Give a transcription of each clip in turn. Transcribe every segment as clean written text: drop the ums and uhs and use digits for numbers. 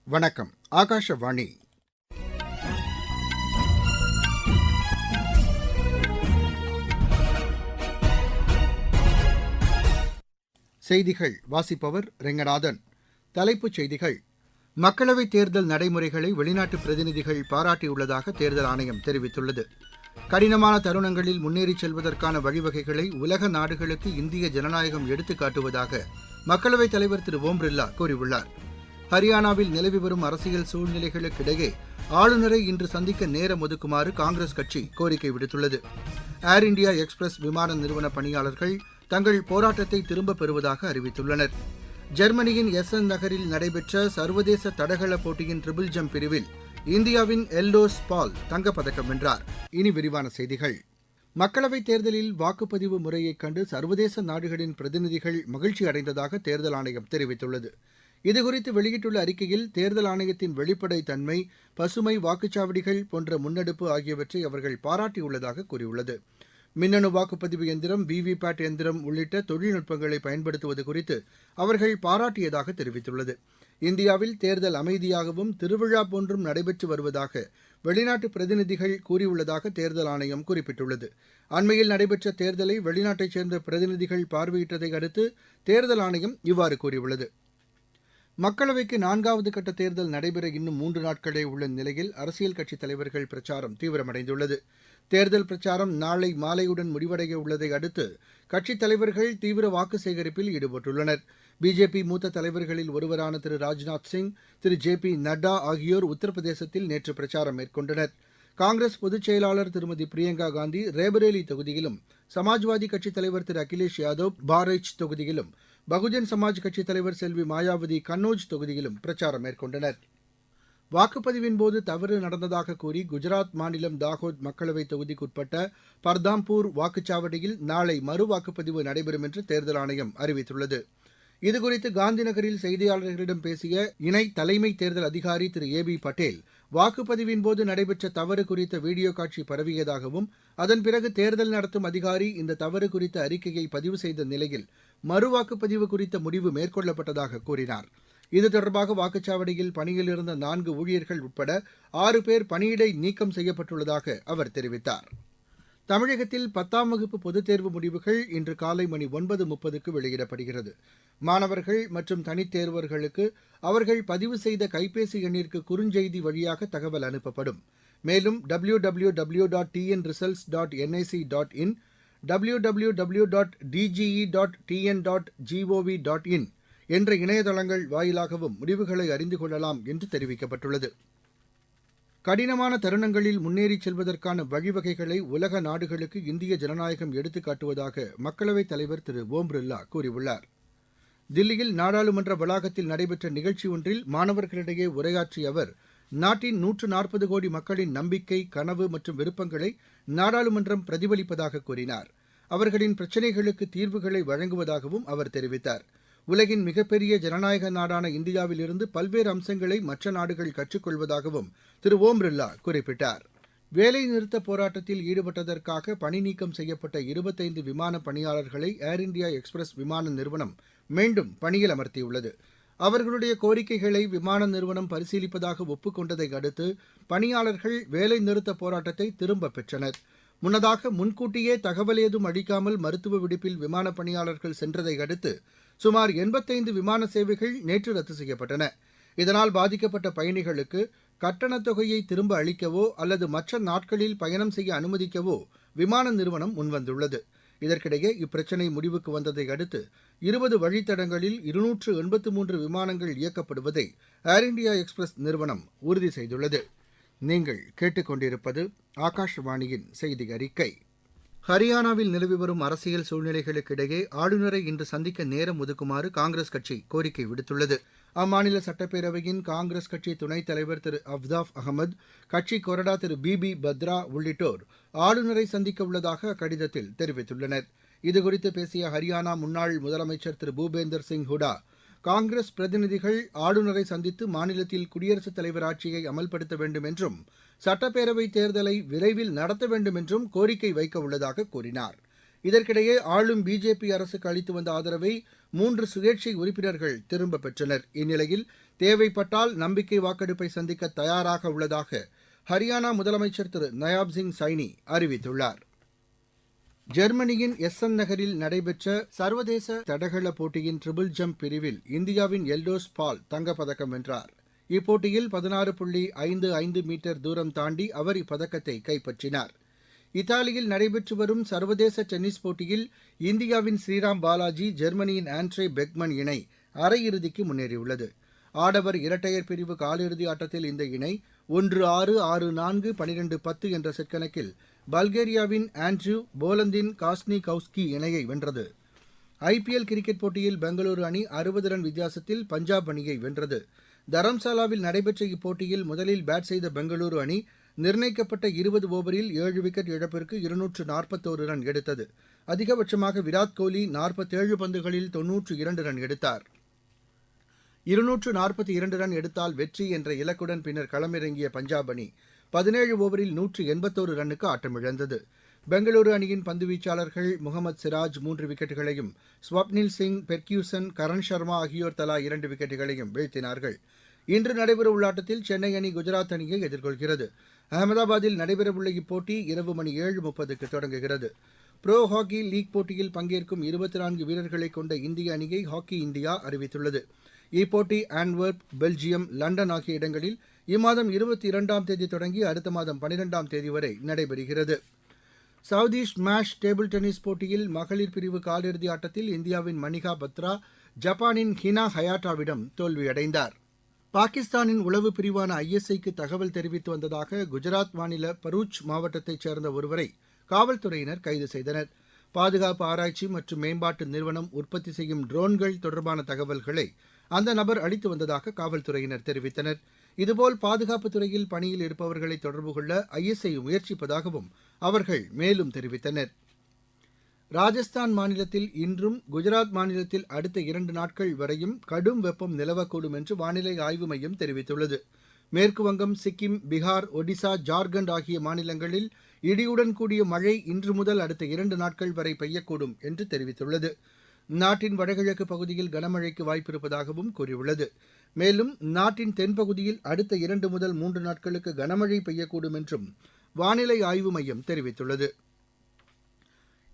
வணக்கம். ஆகாஷவாணி. செய்திகள் வாசிப்பவர் ரெங்கநாதன். தலைப்புச் செய்திகள். மக்களவைத் தேர்தல் நடைமுறைகளை வெளிநாட்டு பிரதிநிதிகள் பாராட்டியுள்ளதாக தேர்தல் ஆணையம் தெரிவித்துள்ளது. கடினமான தருணங்களில் முன்னேறிச் செல்வதற்கான வழிவகைகளை உலக நாடுகளுக்கு இந்திய ஜனநாயகம் எடுத்துக் காட்டுவதாக மக்களவைத் தலைவர் திரு ஓம் பிர்லா கூறியுள்ளார். ஹரியானாவில் நிலவி வரும் அரசியல் சூழ்நிலைகளுக்கிடையே ஆளுநரை இன்று சந்திக்க நேரம் ஒதுக்குமாறு காங்கிரஸ் கட்சி கோரிக்கை விடுத்துள்ளது. ஏர் இண்டியா எக்ஸ்பிரஸ் விமான நிறுவன பணியாளர்கள் தங்கள் போராட்டத்தை திரும்பப் பெறுவதாக அறிவித்துள்ளனர். ஜெர்மனியின் எசன் நகரில் நடைபெற்ற சர்வதேச தடகள போட்டியின் ட்ரிபிள் ஜம்ப் பிரிவில் இந்தியாவின் எல்டோஸ் பால் தங்கப்பதக்கம் வென்றார். இனி விரிவான செய்திகள். மக்களவைத் தேர்தலில் வாக்குப்பதிவு முறையைக் கண்டு சர்வதேச நாடுகளின் பிரதிநிதிகள் மகிழ்ச்சி அடைந்ததாக தேர்தல் ஆணையம் தெரிவித்துள்ளது. இதுகுறித்து வெளியிட்டுள்ள அறிக்கையில் தேர்தல் ஆணையத்தின் வெளிப்படைத் தன்மை, பசுமை வாக்குச்சாவடிகள் போன்ற முன்னெடுப்பு ஆகியவற்றை அவர்கள் பாராட்டியுள்ளதாக கூறியுள்ளது. மின்னணு வாக்குப்பதிவு எந்திரம், விவிபேட் எந்திரம் உள்ளிட்ட தொழில்நுட்பங்களை பயன்படுத்துவது குறித்து அவர்கள் பாராட்டியதாக தெரிவித்துள்ளது. இந்தியாவில் தேர்தல் அமைதியாகவும் திருவிழா போன்றும் நடைபெற்று வருவதாக வெளிநாட்டு பிரதிநிதிகள் கூறியுள்ளதாக தேர்தல் ஆணையம் குறிப்பிட்டுள்ளது. அண்மையில் நடைபெற்ற தேர்தலை வெளிநாட்டைச் சேர்ந்த பிரதிநிதிகள் பார்வையிட்டதை அடுத்து தேர்தல் ஆணையம் இவ்வாறு கூறியுள்ளது. மக்களவைக்கு 4வது கட்ட தேர்தல் நடைபெற இன்னும் 3 நாட்களே உள்ள நிலையில் அரசியல் கட்சித் தலைவர்கள் பிரச்சாரம் தீவிரமடைந்துள்ளது. தேர்தல் பிரச்சாரம் நாளை மாலையுடன் முடிவடைய உள்ளதை அடுத்து கட்சித் தலைவர்கள் தீவிர வாக்கு சேகரிப்பில் ஈடுபட்டுள்ளனர். பிஜேபி மூத்த தலைவர்களில் ஒருவரான திரு ராஜ்நாத் சிங், திரு ஜே.பி. நட்டா ஆகியோர் உத்தரப்பிரதேசத்தில் நேற்று பிரச்சாரம் மேற்கொண்டனர். காங்கிரஸ் பொதுச் செயலாளர் திருமதி பிரியங்கா காந்தி ரேபரேலி தொகுதியிலும், சமாஜ்வாதி கட்சித் தலைவர் திரு அகிலேஷ் யாதவ் பாரைச் தொகுதியிலும், பகுஜன் சமாஜ் கட்சித் தலைவர் செல்வி மாயாவதி கன்னோஜ் தொகுதியிலும் பிரச்சாரம் மேற்கொண்டனர். வாக்குப்பதிவின்போது தவறு நடந்ததாக கூறி குஜராத் மாநிலம் தாகோத் மக்களவைத் தொகுதிக்குட்பட்ட பர்தாம்பூர் வாக்குச்சாவடியில் நாளை மறு வாக்குப்பதிவு நடைபெறும் என்று தேர்தல் ஆணையம் அறிவித்துள்ளது. இதுகுறித்து காந்திநகரில் செய்தியாளர்களிடம் பேசிய இணை தலைமை தேர்தல் அதிகாரி திரு ஏ.பி. பட்டேல், வாக்குப்பதிவின்போது நடைபெற்ற தவறு குறித்த வீடியோ காட்சி பரவியதாகவும், அதன் பிறகு தேர்தல் நடத்தும் அதிகாரி இந்த தவறு குறித்த அறிக்கையை பதிவு செய்த நிலையில் மறு வாக்குப்பதிவு குறித்த முடிவு மேற்கொள்ளப்பட்டதாக கூறினார். இது தொடர்பாக வாக்குச்சாவடியில் பணியில் இருந்த 4 ஊழியர்கள் உட்பட 6 பேர் பணியிடை நீக்கம் செய்யப்பட்டுள்ளதாக அவர் தெரிவித்தார். தமிழகத்தில் 10ஆம் வகுப்பு பொதுத் தேர்வு முடிவுகள் இன்று காலை மணி 9:30க்கு வெளியிடப்படுகிறது. மாணவர்கள் மற்றும் தனித் தேர்வர்களுக்கு அவர்கள் பதிவு செய்த கைபேசி எண்ணிற்கு குறுஞ்செய்தி வழியாக தகவல் அனுப்பப்படும். மேலும் www.tnresults.nic.in, www.dge.tn.gov.in என்ற இணையதளங்கள் வாயிலாகவும் முடிவுகளை அறிந்து கொள்ளலாம் என்று தெரிவிக்கப்பட்டுள்ளது. கடினமான தருணங்களில் முன்னேறிச் செல்வதற்கான வழிவகைகளை உலக நாடுகளுக்கு இந்திய ஜனநாயகம் எடுத்துக் காட்டுவதாக மக்களவைத் தலைவர் திரு ஓம் பிர்லா கூறியுள்ளார். தில்லியில் நாடாளுமன்ற வளாகத்தில் நடைபெற்ற நிகழ்ச்சி ஒன்றில் மாணவர்களிடையே உரையாற்றிய அவர், நாட்டின் 140 கோடி மக்களின் நம்பிக்கை, கனவு மற்றும் விருப்பங்களை நாடாளுமன்றம் பிரதிபலிப்பதாக கூறினார். அவர்களின் பிரச்சினைகளுக்கு தீர்வுகளை வழங்குவதாகவும் அவர் தெரிவித்தார். உலகின் மிகப்பெரிய ஜனநாயக நாடான இந்தியாவிலிருந்து பல்வேறு அம்சங்களை மற்ற நாடுகள் கற்றுக்கொள்வதாகவும் திரு ஓம் பிர்லா குறிப்பிட்டார். வேலைநிறுத்த போராட்டத்தில் ஈடுபட்டதற்காக பணி நீக்கம் செய்யப்பட்ட 25 விமான பணியாளர்களை ஏர் இண்டியா எக்ஸ்பிரஸ் விமான நிறுவனம் மீண்டும் பணியில் அமர்த்தியுள்ளது. அவர்களுடைய கோரிக்கைகளை விமான நிறுவனம் பரிசீலிப்பதாக ஒப்புக்கொண்டதை அடுத்து பணியாளர்கள் வேலைநிறுத்த போராட்டத்தை திரும்பப் பெற்றனர். முன்னதாக முன்கூட்டியே தகவல் ஏதும் அளிக்காமல் மருத்துவ விடுப்பில் விமான பணியாளர்கள் சென்றதை அடுத்து சுமார் 85 விமான சேவைகள் நேற்று ரத்து செய்யப்பட்டன. இதனால் பாதிக்கப்பட்ட பயணிகளுக்கு கட்டணத் தொகையை திரும்ப அளிக்கவோ அல்லது மற்ற நாட்களில் பயணம் செய்ய அனுமதிக்கவோ விமான நிறுவனம் முன்வந்துள்ளது. இதற்கிடையே இப்பிரச்சினை முடிவுக்கு வந்ததை அடுத்து 20 வழித்தடங்களில் 283 விமானங்கள் இயக்கப்படுவதை ஏர் இண்டியா எக்ஸ்பிரஸ் நிறுவனம் உறுதி செய்துள்ளது. நீங்கள் கேட்டுக்கொண்டிருப்பது ஆகாஷவாணியின் செய்தி அறிக்கை. ஹரியானாவில் நிலவி வரும் அரசியல் சூழ்நிலைகளுக்கிடையே ஆளுநரை இன்று சந்திக்க நேரம் ஒதுக்குமாறு காங்கிரஸ் கட்சி கோரிக்கை விடுத்துள்ளது. அம்மாநில சட்டப்பேரவையின் காங்கிரஸ் கட்சி துணைத் தலைவர் திரு அஃப்தாப் அகமது, கட்சி கொறடா திரு பி பத்ரா உள்ளிட்டோர் ஆளுநரை சந்திக்க உள்ளதாக அக்கடிதத்தில் தெரிவித்துள்ளனர். இதுகுறித்து பேசிய ஹரியானா முன்னாள் முதலமைச்சர் திரு பூபேந்தர் சிங் ஹுடா, காங்கிரஸ் பிரதிநிதிகள் ஆளுநரை சந்தித்து மாநிலத்தில் குடியரசுத் தலைவர் ஆட்சியை அமல்படுத்த வேண்டும் என்றும், சட்டப்பேரவைத் தேர்தலை விரைவில் நடத்த வேண்டும் என்றும் கோரிக்கை வைக்க உள்ளதாக கூறினார். இதற்கிடையே ஆளும் பிஜேபி அரசுக்கு அளித்து வந்த ஆதரவை 3 சுயேட்சை உறுப்பினர்கள் திரும்பப் பெற்றனர். இந்நிலையில் தேவைப்பட்டால் நம்பிக்கை வாக்கெடுப்பை சந்திக்க தயாராக உள்ளதாக ஹரியானா முதலமைச்சர் திரு நயாப் சிங் சைனி அறிவித்துள்ளார். ஜெர்மனியின் எஸ்ஸன் நகரில் நடைபெற்ற சர்வதேச தடகள போட்டியின் ட்ரிபிள் ஜம்ப் பிரிவில் இந்தியாவின் எல்டோஸ் பால் தங்கப்பதக்கம் வென்றார். இப்போட்டியில் 16.55 மீட்டர் தூரம் தாண்டி அவர் இப்பதக்கத்தை கைப்பற்றினார். இத்தாலியில் நடைபெற்று வரும் சர்வதேச டென்னிஸ் போட்டியில் இந்தியாவின் ஸ்ரீராம் பாலாஜி ஜெர்மனியின் ஆண்ட்ரே பெக்மன் இணை அரையிறுதிக்கு முன்னேறியுள்ளது. ஆடவர் இரட்டையர் பிரிவு காலிறுதி ஆட்டத்தில் இந்த இணை 1-6, 6-4, 12-10 என்ற செட் கணக்கில் பல்கேரியாவின் ஆண்ட்ரூ போலந்தின் காஸ்னிகவுஸ்கி இணையை வென்றது. ஐபிஎல் கிரிக்கெட் போட்டியில் பெங்களூரு அணி 60 ரன் வித்தியாசத்தில் பஞ்சாப் அணியை வென்றது. தரம்சாலாவில் நடைபெற்ற இப்போட்டியில் முதலில் பேட் செய்த பெங்களூரு அணி நிர்ணயிக்கப்பட்ட 20 ஓவரில் 7 விக்கெட் இழப்பிற்கு 241 ரன் எடுத்தது. அதிகபட்சமாக விராட் கோலி 47 பந்துகளில் 92 ரன் எடுத்தார். 242 ரன் எடுத்தால் வெற்றி என்ற இலக்குடன் பின்னர் களமிறங்கிய பஞ்சாப் அணி 17 ஓவரில் 181 ரன்னுக்கு ஆட்டமிழந்தது. பெங்களூரு அணியின் பந்துவீச்சாளர்கள் முகமது சிராஜ் 3 விக்கெட்டுகளையும், ஸ்வப்னில் சிங், பெர்கியூசன், கரண் சர்மா ஆகியோர் தலா 2 விக்கெட்டுகளையும் வீழ்த்தினார்கள். இன்று நடைபெறவுள்ள ஆட்டத்தில் சென்னை அணி குஜராத் அணியை எதிர்கொள்கிறது. அகமதாபாத்தில் நடைபெறவுள்ள இப்போட்டி இரவு மணி 7:30க்கு தொடங்குகிறது. புரோ ஹாக்கி லீக் போட்டியில் பங்கேற்கும் 24 வீரர்களை கொண்ட இந்திய அணியை ஹாக்கி இந்தியா அறிவித்துள்ளது. இப்போட்டி ஆன்வெர்ப், பெல்ஜியம், லண்டன் ஆகிய இடங்களில் இம்மாதம் 22ஆம் தேதி தொடங்கி அடுத்த மாதம் 12ஆம் தேதி வரை நடைபெறுகிறது. சவுதி ஸ்மாஷ் டேபிள் டென்னிஸ் போட்டியில் மகளிர் பிரிவு காலிறுதி ஆட்டத்தில் இந்தியாவின் மணிகா பத்ரா ஜப்பானின் ஹினா ஹயாட்டாவிடம் தோல்வியடைந்தார். பாகிஸ்தானின் உளவு பிரிவான ஐஎஸ்ஐக்கு தகவல் தெரிவித்து வந்ததாக குஜராத் மாநில பரூச் மாவட்டத்தைச் சேர்ந்த ஒருவரை காவல்துறையினர் கைது செய்தனர். பாதுகாப்பு ஆராய்ச்சி மற்றும் மேம்பாட்டு நிறுவனம் உற்பத்தி செய்யும் ட்ரோன்கள் தொடர்பான தகவல்களை அந்த நபர் அளித்து வந்ததாக காவல்துறையினர் தெரிவித்தனர். இதுபோல் பாதுகாப்புத் துறையில் பணியில் இருப்பவர்களை தொடர்பு கொள்ள ஐஎஸ்ஐ முயற்சிப்பதாகவும் அவர்கள் மேலும் தெரிவித்தனர். ராஜஸ்தான் மாநிலத்தில் இன்றும், குஜராத் மாநிலத்தில் அடுத்த 2 நாட்கள் வரையும் கடும் வெப்பம் நிலவக்கூடும் என்று வானிலை ஆய்வு மையம் தெரிவித்துள்ளது. மேற்குவங்கம், சிக்கிம், பீகார், ஒடிசா, ஜார்க்கண்ட் ஆகிய மாநிலங்களில் இடியுடன் கூடிய மழை இன்று முதல் அடுத்த 2 நாட்கள் வரை பெய்யக்கூடும் என்று தெரிவித்துள்ளது. நாட்டின் வடகிழக்கு பகுதியில் கனமழைக்கு வாய்ப்பிருப்பதாகவும் கூறியுள்ளது. மேலும் நாட்டின் தென்பகுதியில் அடுத்த 2 முதல் 3 நாட்களுக்கு கனமழை பெய்யக்கூடும் என்றும் வானிலை ஆய்வு மையம் தெரிவித்துள்ளது.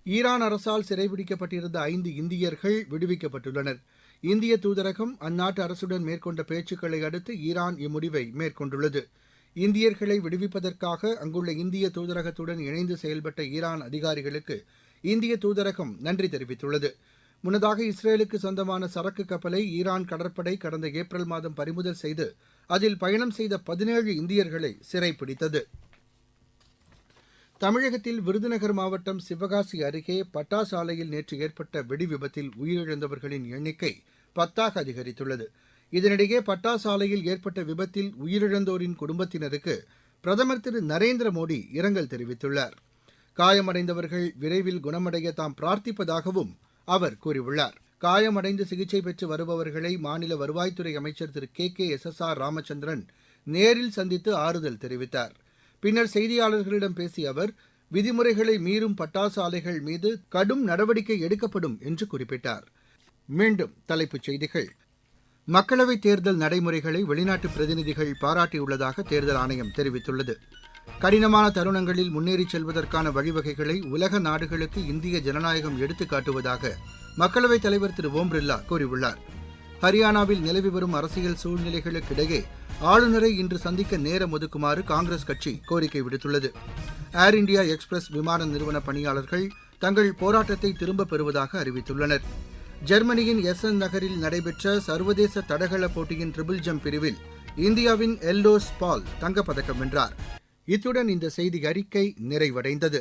ஈரான் அரசால் சிறைபிடிக்கப்பட்டிருந்த 5 இந்தியர்கள் விடுவிக்கப்பட்டுள்ளனர். இந்திய தூதரகம் அந்நாட்டு அரசுடன் மேற்கொண்ட பேச்சுக்களை அடுத்து ஈரான் இம்முடிவை மேற்கொண்டுள்ளது. இந்தியர்களை விடுவிப்பதற்காக அங்குள்ள இந்திய தூதரகத்துடன் இணைந்து செயல்பட்ட ஈரான் அதிகாரிகளுக்கு இந்திய தூதரகம் நன்றி தெரிவித்துள்ளது. முன்னதாக இஸ்ரேலுக்கு சொந்தமான சரக்கு கப்பலை ஈரான் கடற்படை கடந்த ஏப்ரல் மாதம் பறிமுதல் செய்து அதில் பயணம் செய்த 17 இந்தியர்களை சிறைப்பிடித்தது. தமிழகத்தில் விருதுநகர் மாவட்டம் சிவகாசி அருகே பட்டாசு ஆலையில் நேற்று ஏற்பட்ட வெடி விபத்தில் உயிரிழந்தவர்களின் எண்ணிக்கை 10ஆக அதிகரித்துள்ளது. இதனிடையே பட்டாசு ஆலையில் ஏற்பட்ட விபத்தில் உயிரிழந்தோரின் குடும்பத்தினருக்கு பிரதமர் திரு நரேந்திர மோடி இரங்கல் தெரிவித்துள்ளார். காயமடைந்தவர்கள் விரைவில் குணமடைய தாம் பிரார்த்திப்பதாகவும் அவர் கூறியுள்ளார். காயமடைந்து சிகிச்சை பெற்று வருபவர்களை மாநில வருவாய்த்துறை அமைச்சர் திரு KKSSR ராமச்சந்திரன் நேரில் சந்தித்து ஆறுதல் தெரிவித்தார். பின்னர் செய்தியாளர்களிடம் பேசிய அவர், விதிமுறைகளை மீறும் பட்டாசு ஆலைகள் மீது கடும் நடவடிக்கை எடுக்கப்படும் என்று குறிப்பிட்டார். மீண்டும் தலைப்புச் செய்திகள். மக்களவைத் தேர்தல் நடைமுறைகளை வெளிநாட்டு பிரதிநிதிகள் பாராட்டியுள்ளதாக தேர்தல் ஆணையம் தெரிவித்துள்ளது. கடினமான தருணங்களில் முன்னேறிச் செல்வதற்கான வழிவகைகளை உலக நாடுகளுக்கு இந்திய ஜனநாயகம் எடுத்துக் காட்டுவதாக மக்களவைத் தலைவர் திரு ஓம் பிர்லா கூறியுள்ளார். ஹரியானாவில் நிலவி வரும் அரசியல் சூழ்நிலைகளுக்கிடையே ஆளுநரை இன்று சந்திக்க நேரம் ஒதுக்குமாறு காங்கிரஸ் கட்சி கோரிக்கை விடுத்துள்ளது. ஏர் இண்டியா எக்ஸ்பிரஸ் விமான நிறுவன பணியாளர்கள் தங்கள் போராட்டத்தை திரும்பப் பெறுவதாக அறிவித்துள்ளனர். ஜெர்மனியின் எஸ்ஸன் நகரில் நடைபெற்ற சர்வதேச தடகள போட்டியின் ட்ரிபிள் ஜம்ப் பிரிவில் இந்தியாவின் எல்டோஸ் பால் தங்கப்பதக்கம் வென்றார். இத்துடன் இந்த செய்தி அறிக்கை நிறைவடைந்தது.